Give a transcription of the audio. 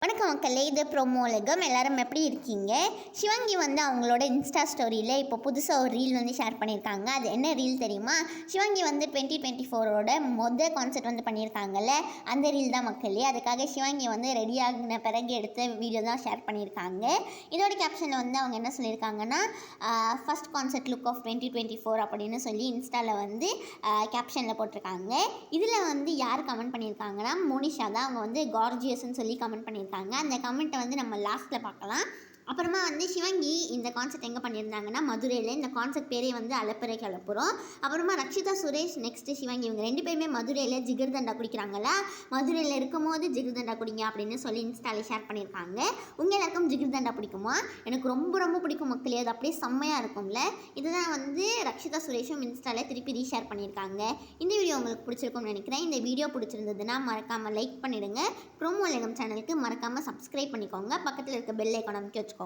வணக்கம் மக்களே, இது ப்ரோமோ உலகம். எல்லாரும் எப்படி இருக்கீங்க? சிவாங்கி வந்து அவங்களோட இன்ஸ்டா ஸ்டோரியில் இப்போ புதுசாக ஒரு ரீல் வந்து ஷேர் பண்ணியிருக்காங்க. அது என்ன ரீல் தெரியுமா? சிவாங்கி வந்து 2024ஓட கான்செர்ட் வந்து பண்ணியிருக்காங்கல்ல, அந்த ரீல் தான் மக்களே. அதுக்காக சிவாங்கி வந்து ரெடி ஆகின பிறகு எடுத்த வீடியோ தான் ஷேர் பண்ணியிருக்காங்க. இதோட கேப்ஷனில் வந்து அவங்க என்ன சொல்லியிருக்காங்கன்னா, ஃபஸ்ட் கான்செர்ட் லுக் ஆஃப் 2024 அப்படின்னு சொல்லி இன்ஸ்டாவில் வந்து கேப்ஷனில் போட்டிருக்காங்க. இதில் வந்து யார் கமெண்ட் பண்ணியிருக்காங்கன்னா, மோனிஷா தான். அவங்க வந்து கார்ஜியஸ்ன்னு சொல்லி கமெண்ட் பண்ணியிருக்காங்க. அந்த கமெண்ட்டை வந்து நம்ம லாஸ்ட்டில் பார்க்கலாம். அப்புறமா வந்து சிவாங்கி இந்த கான்செர்ட் எங்கே பண்ணியிருந்தாங்கன்னா மதுரையில். இந்த கான்செர்ட் பேரே வந்து அலப்பறை கிளப்புறோம். அப்புறமா ரக்ஷிதா சுரேஷ் நெக்ஸ்ட்டு சிவாங்கி இவங்க 2 பேருமே மதுரையில் ஜிகர்தண்டா குடிக்கிறாங்களா. மதுரையில் இருக்கும் போது ஜிகர்தண்டா குடிங்க அப்படின்னு சொல்லி இன்ஸ்டாவில் ஷேர் பண்ணியிருக்காங்க. உங்கள் எல்லாருக்கும் ஜிகர்தண்டா பிடிக்குமா? எனக்கு ரொம்ப ரொம்ப பிடிக்கும் மக்களே. அது அப்படியே செம்மையாக இருக்கும்ல. இதுதான் வந்து ரக்ஷிதா சுரேஷும் இன்ஸ்டாவில் திருப்பி ரீஷேர் பண்ணியிருக்காங்க. இந்த வீடியோ உங்களுக்கு பிடிச்சிருக்கும்னு நினைக்கிறேன். இந்த வீடியோ பிடிச்சிருந்ததுன்னா மறக்காமல் லைக் பண்ணிவிடுங்க. ப்ரோமோ உலகம் சேனலுக்கு மறக்காமல் சப்ஸ்கிரைப் பண்ணிக்கோங்க. பக்கத்தில் இருக்க பெல் ஐக்கானை அமைக்க வச்சுக்கோங்க.